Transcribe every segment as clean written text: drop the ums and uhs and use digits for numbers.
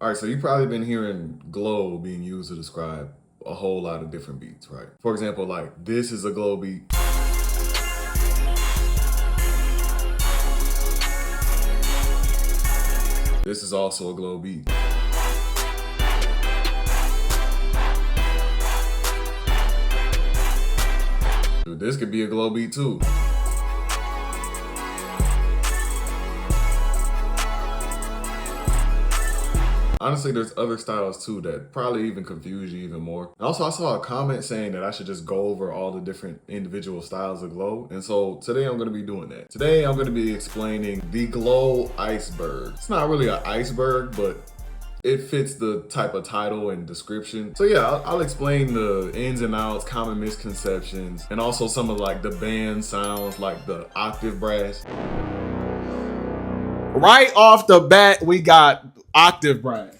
All right, so you've probably been hearing glow being used to describe a whole lot of different beats, right? For example, like this is a glow beat. This is also a glow beat. Dude, this could be a glow beat too. Honestly, there's other styles too that probably even confuse you even more. And also, I saw a comment saying that I should just go over all the different individual styles of glow. And so today I'm gonna be doing that. Today I'm gonna be explaining the Glo Iceberg. It's not really an iceberg, but it fits the type of title and description. So yeah, I'll explain the ins and outs, common misconceptions, and also some of like the band sounds like the octave brass. Right off the bat, we got octave brass.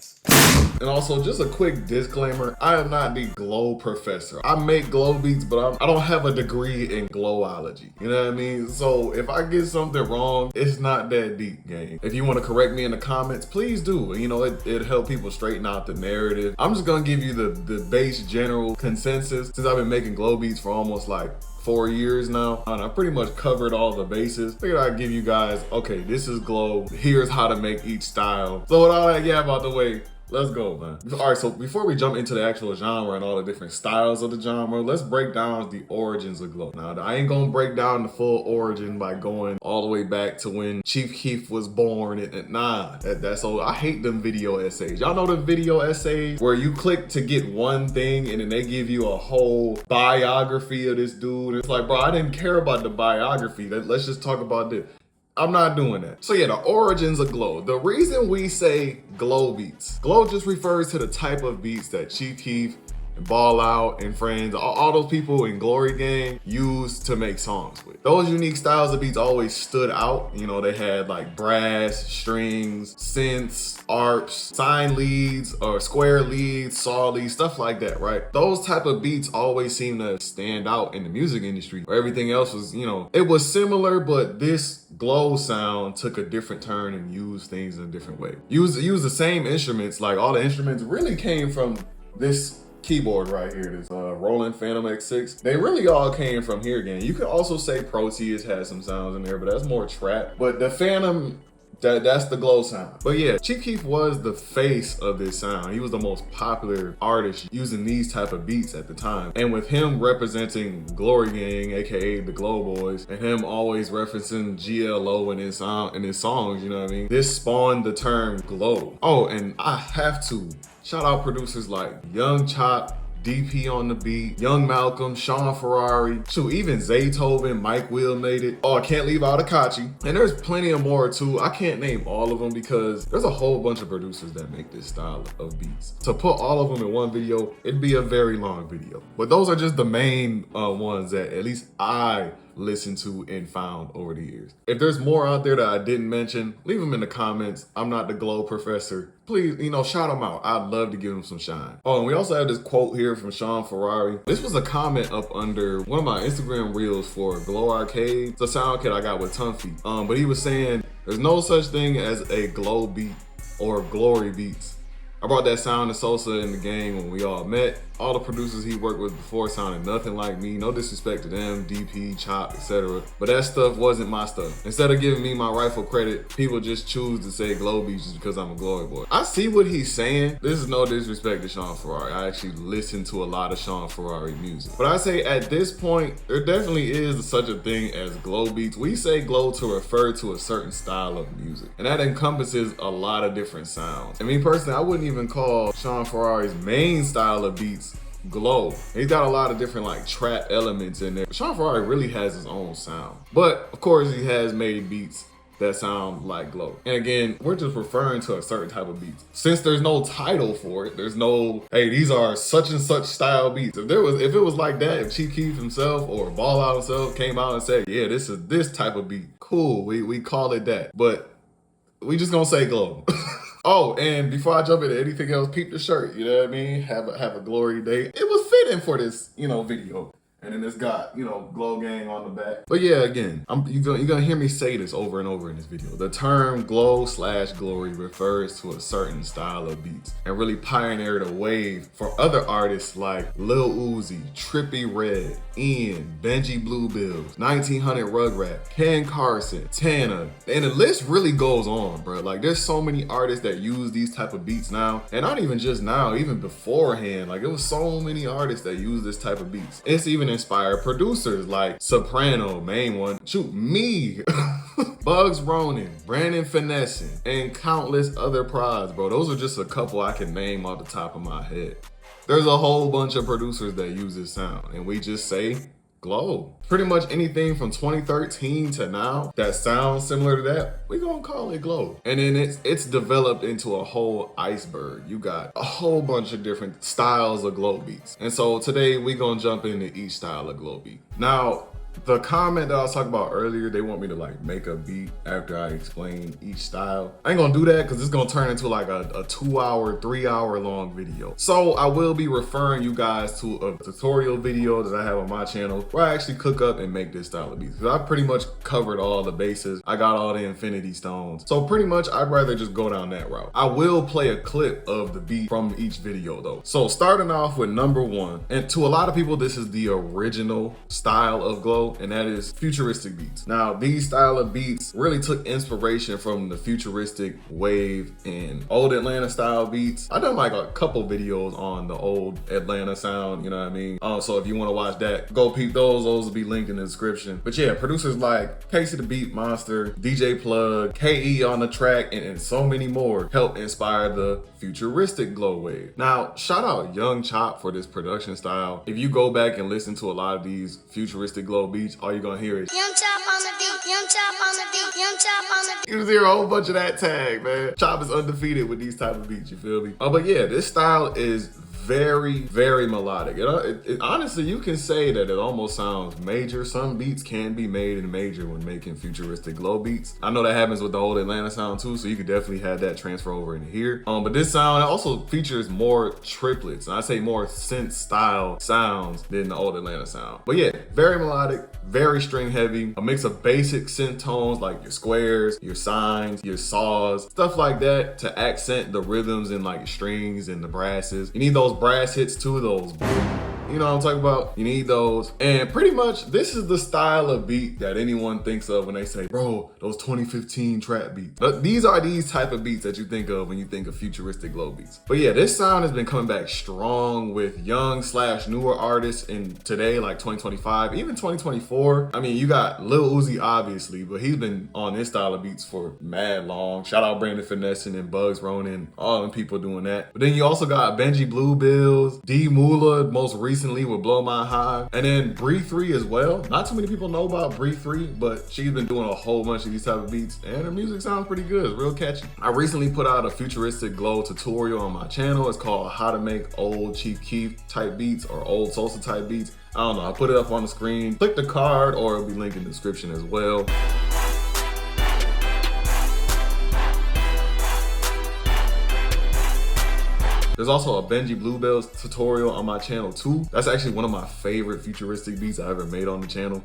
And also, just a quick disclaimer, I am not the glow professor. I make glow beats, but I don't have a degree in glowology. You know what I mean? So if I get something wrong, it's not that deep, gang. If you want to correct me in the comments, please do. You know, it help people straighten out the narrative. I'm just gonna give you the base general consensus since I've been making glow beats for almost like 4 years now, and I pretty much covered all the bases. Figured I'd give you guys, okay, this is glow, here's how to make each style. So with all that gab out the way, let's go, man. All right, so before we jump into the actual genre and all the different styles of the genre, let's break down the origins of glow. Now, I ain't gonna break down the full origin by going all the way back to when Chief Keef was born. That's all. I hate them video essays. Y'all know the video essays where you click to get one thing and then they give you a whole biography of this dude. It's like, bro, I didn't care about the biography. Let's just talk about this. I'm not doing that. So yeah, the origins of glow. The reason we say glow beats, glow just refers to the type of beats that Chief Keef and Ball Out and Friends, all those people in Glory Gang used to make songs with. Those unique styles of beats always stood out. You know, they had like brass, strings, synths, arps, sine leads or square leads, saw leads, stuff like that, right? Those type of beats always seem to stand out in the music industry where everything else was, you know, it was similar, but this glow sound took a different turn and used things in a different way. Use the same instruments, like all the instruments really came from this keyboard right here, this Roland Phantom X6. They really all came from here again. You could also say Proteus has some sounds in there, but that's more trap. But the Phantom, that's the glow sound. But yeah, Chief Keef was the face of this sound. He was the most popular artist using these type of beats at the time. And with him representing Glory Gang, aka the Glow Boys, and him always referencing GLO in his songs, you know what I mean? This spawned the term glow. Oh, and I have to shout out producers like Young Chop, DP on the beat, Young Malcolm, Sean Ferrari, shoot, even Zaytoven, Mike Will made it. Oh, I can't leave out Akachi. And there's plenty of more too. I can't name all of them because there's a whole bunch of producers that make this style of beats. To put all of them in one video, it'd be a very long video. But those are just the main ones that at least I listened to and found over the years. If there's more out there that I didn't mention, leave them in the comments. I'm not the glow professor. Please, you know, shout them out. I'd love to give them some shine. Oh, and we also have this quote here from Sean Ferrari. This was a comment up under one of my Instagram reels for Glow Arcade. It's a sound kit I got with Tunfy. But he was saying there's no such thing as a glow beat or glory beats. I brought that sound to Sosa in the gang when we all met. All the producers he worked with before sounded nothing like me. No disrespect to them, DP, Chop, etc. But that stuff wasn't my stuff. Instead of giving me my rightful credit, people just choose to say glow beats just because I'm a glory boy. I see what he's saying. This is no disrespect to Sean Ferrari. I actually listen to a lot of Sean Ferrari music. But I say at this point, there definitely is such a thing as glow beats. We say glow to refer to a certain style of music. And that encompasses a lot of different sounds. And me personally, I wouldn't even call Sean Ferrari's main style of beats glow. He's got a lot of different like trap elements in there. Sean Ferrari really has his own sound. But of course he has made beats that sound like glow. And again, we're just referring to a certain type of beats. Since there's no title for it, there's no, hey, these are such and such style beats. If it was like that, if Chief Keef himself or Ball Out himself came out and said, yeah, this is this type of beat, cool, we call it that. But we just gonna say glow. Oh, and before I jump into anything else, peep the shirt, you know what I mean? Have a glory day. It was fitting for this, you know, video. And then it's got, you know, Glo Gang on the back. But yeah, again, you're gonna hear me say this over and over in this video. The term glow/glory refers to a certain style of beats and really pioneered a wave for other artists like Lil Uzi, Trippie Redd, Ian, Benji Bluebills, 1900 Rugrat, Ken Carson, Tana, and the list really goes on, bro. Like there's so many artists that use these type of beats now, and not even just now, even beforehand. Like it was so many artists that use this type of beats. It's even inspired producers like Soprano, main one, shoot me, Bugs Ronin, Brandon Finessin, and countless other prods, bro. Those are just a couple I can name off the top of my head. There's a whole bunch of producers that use this sound, and we just say Glo. Pretty much anything from 2013 to now that sounds similar to that, we gonna call it Glo. And then it's developed into a whole iceberg. You got a whole bunch of different styles of Glo beats. And so today we gonna jump into each style of Glo beat. Now, the comment that I was talking about earlier, they want me to like make a beat after I explain each style. I ain't gonna do that because it's gonna turn into like a 2 hour, 3 hour long video. So I will be referring you guys to a tutorial video that I have on my channel where I actually cook up and make this style of beats. Because I pretty much covered all the bases. I got all the infinity stones. So pretty much I'd rather just go down that route. I will play a clip of the beat from each video though. So starting off with number 1, and to a lot of people, this is the original style of Glo, and that is futuristic beats. Now, these style of beats really took inspiration from the futuristic wave and old Atlanta style beats. I've done like a couple videos on the old Atlanta sound, you know what I mean? So if you want to watch that, go peep those. Those will be linked in the description. But yeah, producers like Casey the Beat Monster, DJ Plug, KE on the track, and so many more helped inspire the futuristic Glo wave. Now, shout out Young Chop for this production style. If you go back and listen to a lot of these futuristic Glo beats, all you're gonna hear is Young Chop on the beat, Young Chop on the beat, Young Chop on the beat. You just hear a whole bunch of that tag, man. Chop is undefeated with these type of beats, you feel me? But yeah, this style is very, very melodic. Honestly, you can say that it almost sounds major. Some beats can be made in major when making futuristic Glo beats. I know that happens with the old Atlanta sound too, so you could definitely have that transfer over into here. But this sound also features more triplets. And I say more synth style sounds than the old Atlanta sound. But yeah, very melodic, very string heavy, a mix of basic synth tones like your squares, your sines, your saws, stuff like that to accent the rhythms and like strings and the brasses. You need those brass hits too, those boom. You know what I'm talking about? You need those. And pretty much this is the style of beat that anyone thinks of when they say, bro, those 2015 trap beats. But these are these type of beats that you think of when you think of futuristic Glo beats. But yeah, this sound has been coming back strong with young/newer artists in today, like 2025, even 2024. I mean, you got Lil Uzi, obviously, but he's been on this style of beats for mad long. Shout out Brandon Finessin and Bugs Ronin, all them people doing that. But then you also got Benji Bluebills, D Moolah, most recently with Blow My High, and then Bree 3 as well. Not too many people know about Bree 3, but she's been doing a whole bunch of these type of beats, and her music sounds pretty good. It's real catchy. I recently put out a Futuristic Glo tutorial on my channel. It's called How to Make Old Chief Keef type beats or old Sosa type beats. I don't know, I'll put it up on the screen. Click the card or it'll be linked in the description as well. There's also a Benji Bluebills tutorial on my channel too. That's actually one of my favorite futuristic beats I ever made on the channel.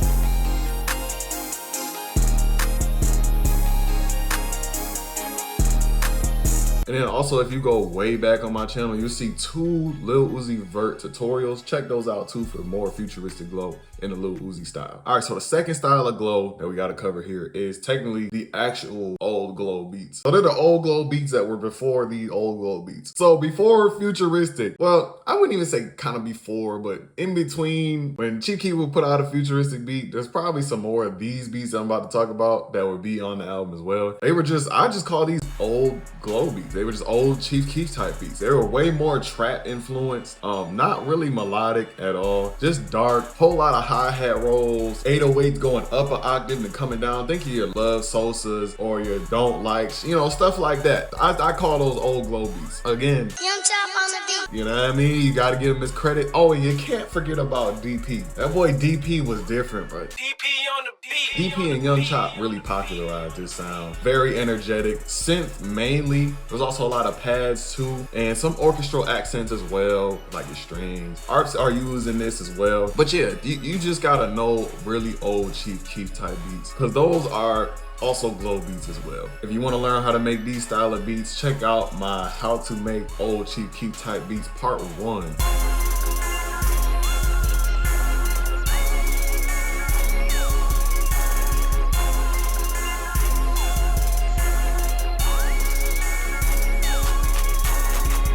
And then also, if you go way back on my channel, you'll see 2 Lil Uzi Vert tutorials. Check those out too for more futuristic Glo in the Lil Uzi style. All right, so the second style of Glo that we gotta cover here is technically the actual old Glo beats. So they're the old Glo beats that were before the old Glo beats. So before futuristic, well, I wouldn't even say kind of before, but in between when Chief Keef would put out a futuristic beat, there's probably some more of these beats I'm about to talk about that would be on the album as well. They were just, I just call these old Glo beats. They were just old Chief Keef type beats. They were way more trap influenced, not really melodic at all, just dark, whole lot of hi-hat rolls, 808s going up an octave and coming down. Think of your Love Sosas or your Don't Likes, you know, stuff like that. I call those old Glo beats. Again, Young Chop on the beat. You know what I mean? You gotta give him his credit. Oh, and you can't forget about DP. That boy DP was different, bro. DP on the DP and Young Chop really popularized this sound. Very energetic, synth mainly. There's also a lot of pads too, and some orchestral accents as well, like your strings. Arps are used in this as well. But yeah, you just gotta know really old Chief Keef type beats, because those are also Glo beats as well. If you want to learn how to make these style of beats, check out my How to Make Old Chief Keef type beats part 1.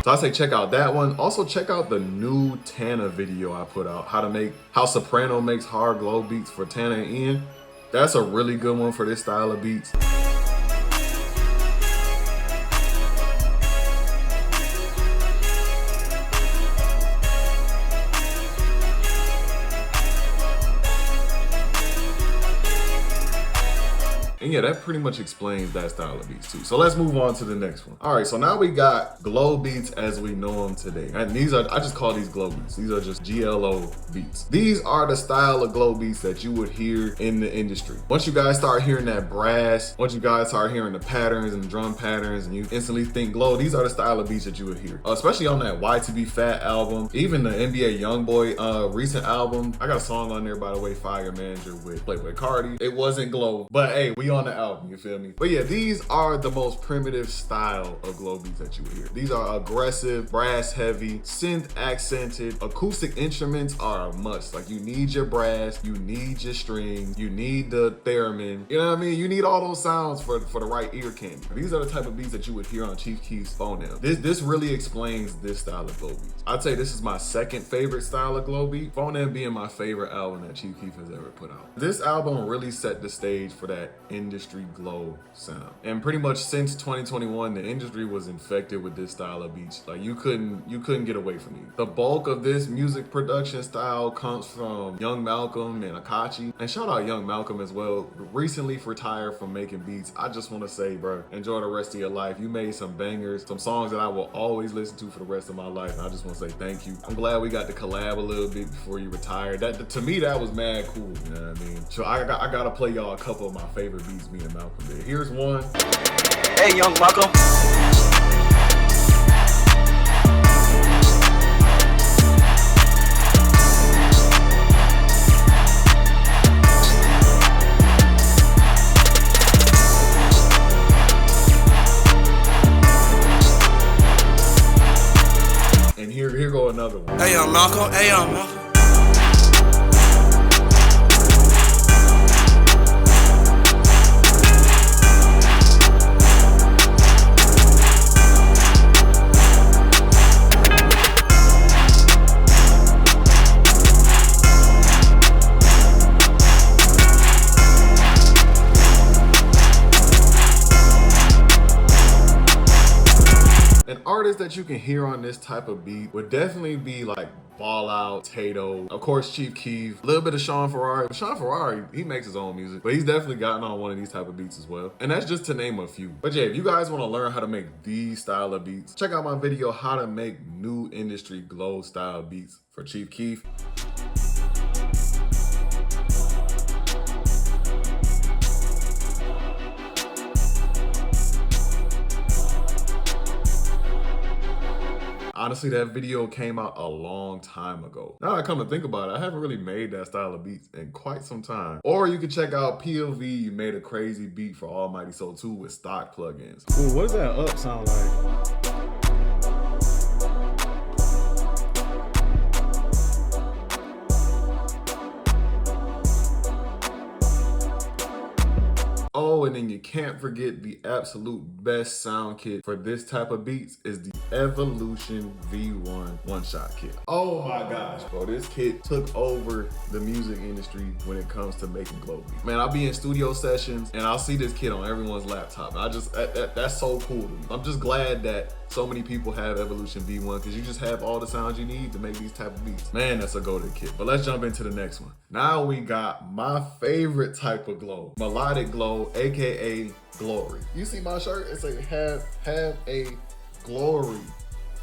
So I say check out that one. Also check out the new Tana video I put out, how Soprano makes hard Glo beats for Tana and Ian. That's a really good one for this style of beats. And yeah, that pretty much explains that style of beats too. So let's move on to the next one. All right, so now we got Glo beats as we know them today. And these are, I just call these Glo beats. These are just GLO beats. These are the style of Glo beats that you would hear in the industry. Once you guys start hearing that brass, once you guys start hearing the patterns and the drum patterns, and you instantly think Glo, these are the style of beats that you would hear. Especially on that Y2B Fat album, even the NBA Youngboy recent album. I got a song on there, by the way, Fire Manager with Playboy Cardi. It wasn't Glo, but hey, we on the album, you feel me? But yeah, these are the most primitive style of Glo beats that you would hear. These are aggressive, brass heavy, synth accented. Acoustic instruments are a must. Like, you need your brass, you need your strings, you need the theremin. You know what I mean? You need all those sounds for the right ear candy. These are the type of beats that you would hear on Chief Keef's phone now. This really explains this style of Glo beats. I'd say this is my second favorite style of Glo beat. Phone M being my favorite album that Chief Keef has ever put out. This album really set the stage for that industry Glo sound. And pretty much since 2021, the industry was infected with this style of beats. Like, you couldn't get away from these. The bulk of this music production style comes from Young Malcolm and Akachi. And shout out Young Malcolm as well. Recently retired from making beats. I just want to say, bro, enjoy the rest of your life. You made some bangers, some songs that I will always listen to for the rest of my life. And I just want to say thank you. I'm glad we got to collab a little bit before you retired. That, to me, that was mad cool. You know what I mean? So I gotta play y'all a couple of my favorite beats me and Malcolm did. Here's one. Hey, Young Malcolm. And here go another one. Hey, Young Malcolm. Hey, Young Malcolm. Artists that you can hear on this type of beat would definitely be like Ball Out, Tato, of course Chief Keef, a little bit of Sean Ferrari. But Sean Ferrari, he makes his own music, but he's definitely gotten on one of these type of beats as well. And that's just to name a few. But yeah, if you guys want to learn how to make these style of beats, check out my video, how to make new industry Glo style beats for Chief Keef. Honestly, that video came out a long time ago. Now I come to think about it, I haven't really made that style of beats in quite some time. Or you can check out POV, you made a crazy beat for Almighty Soul 2 with stock plugins. Ooh, what does that up sound like? Oh, and then you can't forget the absolute best sound kit for this type of beats is the Evolution V1 one-shot kit. Oh my gosh, bro, this kit took over the music industry when it comes to making Glo beats. Man, I'll be in studio sessions and I'll see this kit on everyone's laptop. I just, that's so cool to me. I'm just glad that so many people have Evolution V1 because you just have all the sounds you need to make these type of beats. Man, that's a go-to kit. But let's jump into the next one. Now we got my favorite type of Glo, Melodic Glo, AKA Glory. You see my shirt? It says have a glory.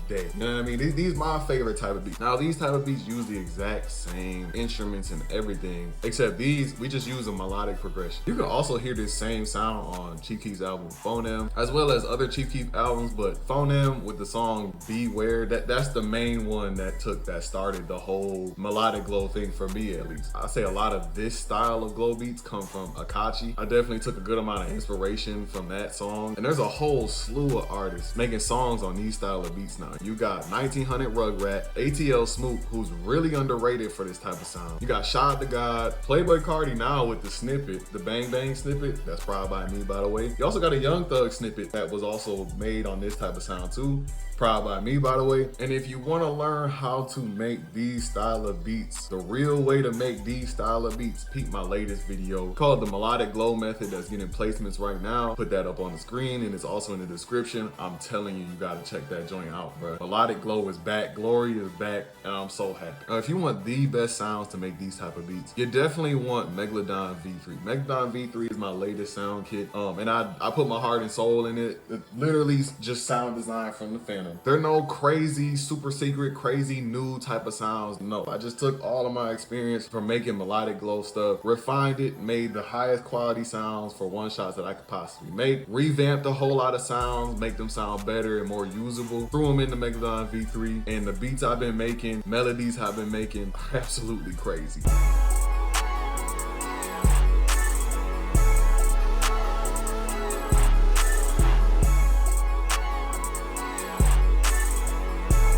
day. You know what I mean? These my favorite type of beats. Now these type of beats use the exact same instruments and everything, except these, we just use a melodic progression. You can also hear this same sound on Chief Keef's album Phoneme, as well as other Chief Keef albums, but Phoneme with the song Beware, that's the main one that started the whole melodic glow thing for me, at least. I say a lot of this style of glow beats come from Akachi. I definitely took a good amount of inspiration from that song, and there's a whole slew of artists making songs on these style of beats now. You got 1900 Rugrat, ATL Smoop, who's really underrated for this type of sound. You got Shad the God, Playboy Cardi now with the snippet, the Bang Bang snippet, that's probably by me, by the way. You also got a Young Thug snippet that was also made on this type of sound too. Proud by me, by the way. And if you want to learn how to make these style of beats, the real way to make these style of beats, peep my latest video called the Melodic Glow Method that's getting placements right now. Put that up on the screen and it's also in the description. I'm telling you, you gotta check that joint out, bro. Melodic Glow is back, Glory is back, and I'm so happy. If you want the best sounds to make these type of beats, you definitely want Megalodon V3. Megalodon V3 is my latest sound kit, and I put my heart and soul in it. It literally just sound design from the Phantom. They're no crazy, super secret, crazy new type of sounds. No, I just took all of my experience from making melodic glow stuff, refined it, made the highest quality sounds for one shots that I could possibly make, revamped a whole lot of sounds, make them sound better and more usable, threw them into Megalodon V3, and the beats I've been making, melodies I've been making, are absolutely crazy.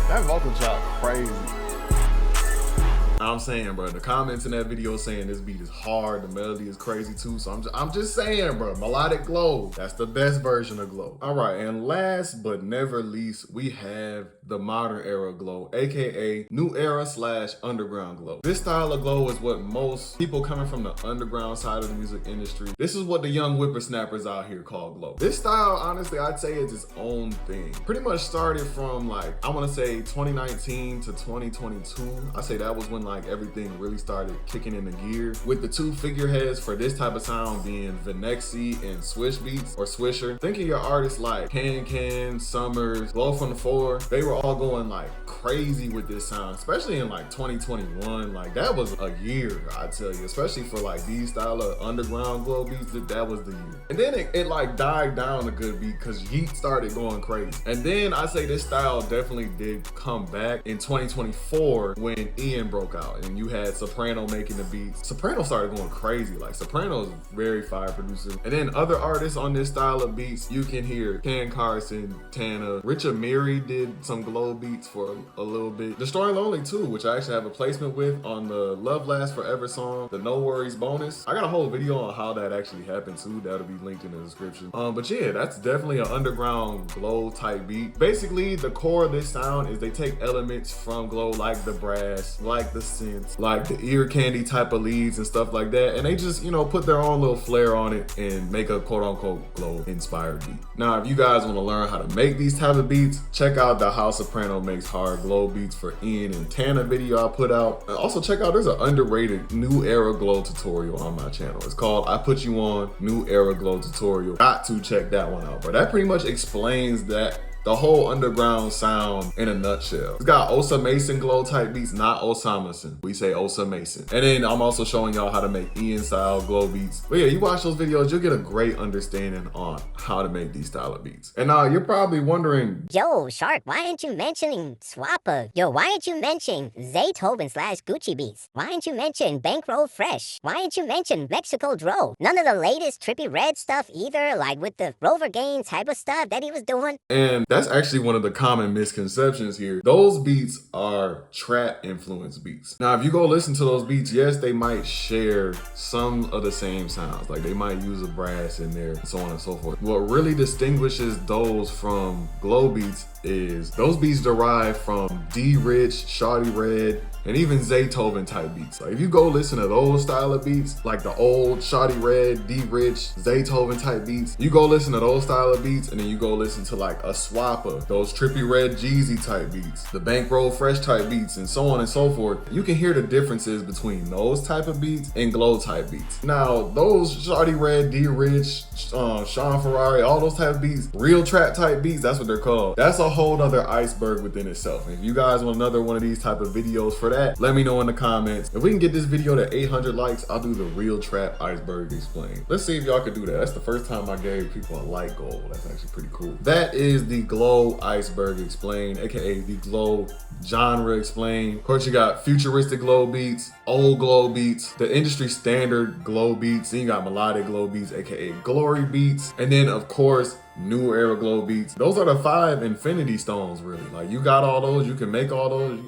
That vocal chop crazy. I'm saying, bro, the comments in that video saying this beat is hard, the melody is crazy too, so I'm just saying, bro, melodic glow, that's the best version of glow. All right, and last but never least, we have the modern era glow, aka new era / underground glow. This style of glow is what most people coming from the underground side of the music industry, this is what the young whippersnappers out here call glow. This style, honestly, I'd say it's its own thing. Pretty much started from like, I wanna say 2019 to 2022. I say that was when like everything really started kicking into gear, with the two figureheads for this type of sound being Venexi and Swish Beats or Swisher. Think of your artists like Can, Summers, Glow from the Four. They were all going like crazy with this sound, especially in like 2021. Like that was a year, I tell you, especially for like these style of underground glow beats, that was the year. And then it like died down a good beat because Yeet started going crazy. And then I say this style definitely did come back in 2024 when Ian broke out and you had Soprano making the beats. Soprano started going crazy. Like Soprano's very fire producer. And then other artists on this style of beats, you can hear Ken Carson, Tana, Rich Amiri did some glow beats for a little bit. Destroy Lonely too, which I actually have a placement with on the Love Lasts Forever song, the No Worries bonus. I got a whole video on how that actually happened too. That'll be linked in the description. But yeah, that's definitely an underground glow type beat. Basically, the core of this sound is they take elements from glow, like the brass, like the synths, like the ear candy type of leads and stuff like that, and they just, you know, put their own little flair on it and make a quote-unquote glow inspired beat. Now, if you guys want to learn how to make these type of beats, check out the How Soprano Makes Hard Glow Beats for Ian and Tana video I put out. And also check out, there's an underrated new era glow tutorial on my channel. It's called I Put You On New Era Glow Tutorial. Got to check that one out, bro. That pretty much explains that the whole underground sound in a nutshell. It's got Osa Mason glow type beats, not Osamason. We say Osa Mason. And then I'm also showing y'all how to make Ian style glow beats. But yeah, you watch those videos, you'll get a great understanding on how to make these style of beats. And now you're probably wondering, yo, Shark, why aren't you mentioning Swappa? Yo, why aren't you mentioning Zaytoven / Gucci Beats? Why aren't you mentioning Bankroll Fresh? Why aren't you mention Mexico Dro? None of the latest Trippy Red stuff either, like with the Rover Gain type of stuff that he was doing? And that's actually one of the common misconceptions here. Those beats are trap influenced beats. Now, if you go listen to those beats, yes, they might share some of the same sounds. Like they might use a brass in there and so on and so forth. What really distinguishes those from glow beats is those beats derive from D-Rich, Shawty Red, and even Zaytoven type beats. Like if you go listen to those style of beats, like the old Shawty Red, D-Rich, Zaytoven type beats, you go listen to those style of beats, and then you go listen to like a Swappa, those Trippy Red Jeezy type beats, the Bankroll Fresh type beats, and so on and so forth. You can hear the differences between those type of beats and glow type beats. Now, those Shawty Red, D-Rich, Sean Ferrari, all those type of beats, real trap type beats, that's what they're called. That's a a whole other iceberg within itself. And if you guys want another one of these type of videos for that, let me know in the comments. If we can get this video to 800 likes, I'll do the real trap iceberg explain. Let's see if y'all could do that. That's the first time I gave people a like goal. That's actually pretty cool. That is the Glo iceberg explain, aka the Glo genre explain. Of course, you got futuristic Glo beats, old Glo beats, the industry standard Glo beats, then you got melodic Glo beats, aka glory beats, and then of course new era Glo beats. Those are the 5 infinity stones, really. Like, you got all those, you can make all those,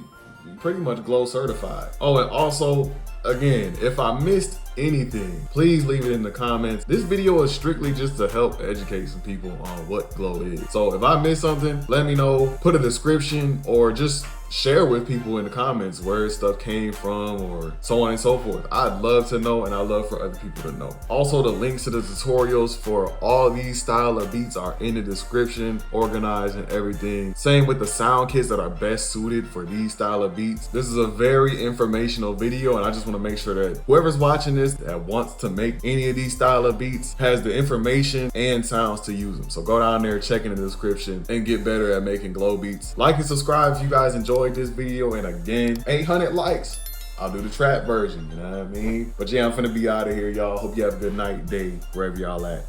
you pretty much Glo certified. Oh, and also, again, if I missed anything, please leave it in the comments. This video is strictly just to help educate some people on what Glo is. So if I missed something, let me know, put a description, or just share with people in the comments where stuff came from, or so on and so forth. I'd love to know, and I'd love for other people to know. Also, the links to the tutorials for all these style of beats are in the description, organized and everything. Same with the sound kits that are best suited for these style of beats. This is a very informational video, and I just want to make sure that whoever's watching this that wants to make any of these style of beats has the information and sounds to use them. So go down there, check in the description, and get better at making Glo beats. Like and subscribe if you guys enjoyed this video, and again, 800 likes, I'll do the trap version, you know what I mean? But yeah, I'm finna be out of here, y'all. Hope you have a good night, day, wherever y'all at.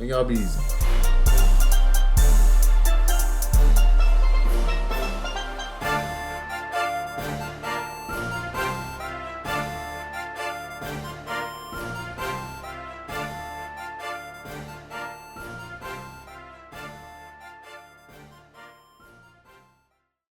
And y'all be easy.